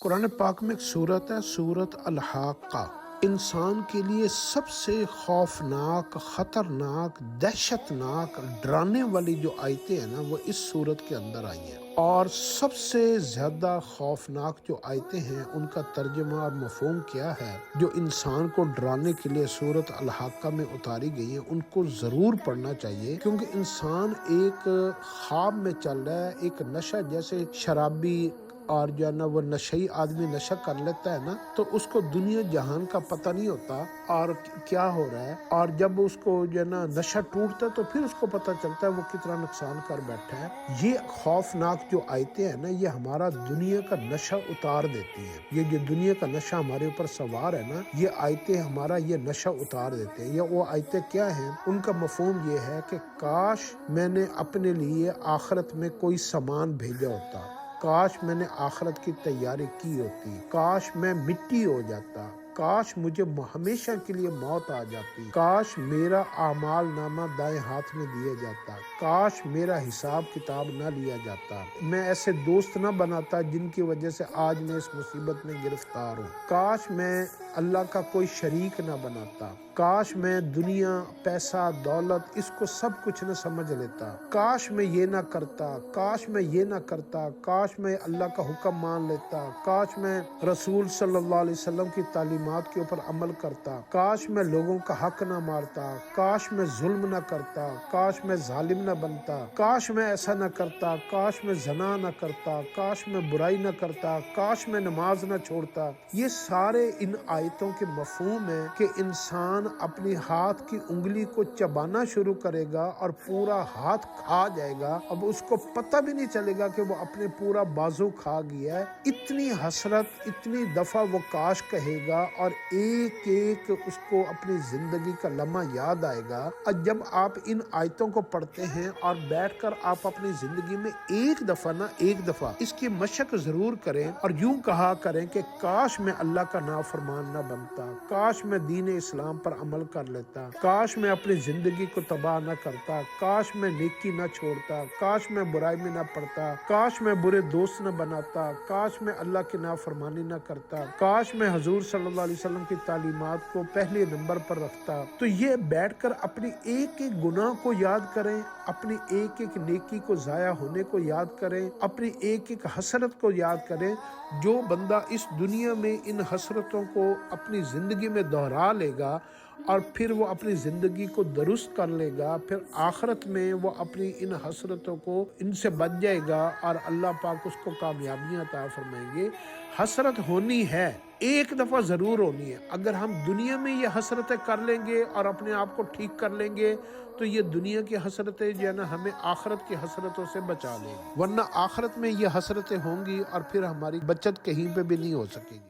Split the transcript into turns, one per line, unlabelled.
قرآن پاک میں ایک صورت ہے، صورت الحاقہ۔ انسان کے لیے سب سے خوفناک، خطرناک، دہشتناک، ڈرانے والی جو آیتیں ہیں نا وہ اس صورت کے اندر آئی ہیں، اور سب سے زیادہ خوفناک جو آیتیں ہیں ان کا ترجمہ اور مفہوم کیا ہے جو انسان کو ڈرانے کے لیے صورت الحاقہ میں اتاری گئی ہیں، ان کو ضرور پڑھنا چاہیے، کیونکہ انسان ایک خواب میں چل رہا ہے، ایک نشہ، جیسے شرابی اور جو ہے نا وہ نشئی آدمی نشہ کر لیتا ہے نا، تو اس کو دنیا جہان کا پتہ نہیں ہوتا اور کیا ہو رہا ہے، اور جب اس کو جو ہے نا نشہ ٹوٹتا ہے تو پھر اس کو پتہ چلتا ہے وہ کتنا نقصان کر بیٹھا ہے۔ یہ خوفناک جو آیتیں ہیں نا یہ ہمارا دنیا کا نشہ اتار دیتی ہیں، یہ جو دنیا کا نشہ ہمارے اوپر سوار ہے نا، یہ آیتیں ہمارا یہ نشہ اتار دیتے ہیں۔ یہ وہ آیتیں کیا ہیں؟ ان کا مفہوم یہ ہے کہ کاش میں نے اپنے لیے آخرت میں کوئی سامان بھیجا ہوتا، کاش میں نے آخرت کی تیاری کی ہوتی، کاش میں مٹی ہو جاتا، کاش مجھے ہمیشہ کے لیے موت آ جاتی، کاش میرا اعمال نامہ دائیں ہاتھ میں دیا جاتا، کاش میرا حساب کتاب نہ لیا جاتا، میں ایسے دوست نہ بناتا جن کی وجہ سے آج میں اس مصیبت میں گرفتار ہوں، کاش میں اللہ کا کوئی شریک نہ بناتا، کاش میں دنیا، پیسہ، دولت اس کو سب کچھ نہ سمجھ لیتا، کاش میں یہ نہ کرتا، کاش میں یہ نہ کرتا، کاش میں اللہ کا حکم مان لیتا، کاش میں رسول صلی اللہ علیہ وسلم کی تعلیمات کے اوپر عمل کرتا، کاش میں لوگوں کا حق نہ مارتا، کاش میں ظلم نہ کرتا، کاش میں ظالم نہ بنتا، کاش میں ایسا نہ کرتا، کاش میں زنا نہ کرتا، کاش میں برائی نہ کرتا، کاش میں نماز نہ چھوڑتا۔ یہ سارے ان آیتوں کے مفہوم ہے کہ انسان اپنی ہاتھ کی انگلی کو چبانا شروع کرے گا اور پورا ہاتھ کھا جائے گا، اب اس کو پتہ بھی نہیں چلے گا کہ وہ اپنے پورا بازو کھا گیا ہے۔ اتنی حسرت، اتنی دفعہ وہ کاش کہے گا اور ایک ایک اس کو اپنی زندگی کا لمحہ یاد آئے گا۔ اور جب آپ ان آیتوں کو پڑھتے ہیں اور بیٹھ کر آپ اپنی زندگی میں ایک دفعہ اس کی مشق ضرور کریں اور یوں کہا کریں کہ کاش میں اللہ کا نافرمان نہ بنتا، کاش میں دین اسلام پر عمل کر لیتا، کاش میں اپنی زندگی کو تباہ نہ کرتا، کاش میں نیکی نہ چھوڑتا، کاش میں برائی میں نہ پڑتا، کاش میں برے دوست نہ بناتا، کاش میں اللہ کی نافرمانی نہ کرتا، کاش میں حضور صلی اللہ علیہ وسلم کی تعلیمات کو پہلے نمبر پر رکھتا۔ تو یہ بیٹھ کر اپنی ایک ایک گناہ کو یاد کریں، اپنی ایک ایک نیکی کو ضائع ہونے کو یاد کریں، اپنی ایک ایک حسرت کو یاد کریں۔ جو بندہ اس دنیا میں ان حسرتوں کو اپنی زندگی میں دہرا لے گا اور پھر وہ اپنی زندگی کو درست کر لے گا، پھر آخرت میں وہ اپنی ان حسرتوں کو ان سے بچ جائے گا اور اللہ پاک اس کو کامیابیاں عطا فرمائیں گے۔ حسرت ہونی ہے، ایک دفعہ ضرور ہونی ہے۔ اگر ہم دنیا میں یہ حسرتیں کر لیں گے اور اپنے آپ کو ٹھیک کر لیں گے تو یہ دنیا کی حسرتیں جو ہے نا ہمیں آخرت کی حسرتوں سے بچا لیں گی، ورنہ آخرت میں یہ حسرتیں ہوں گی اور پھر ہماری بچت کہیں پہ بھی نہیں ہو سکے گی۔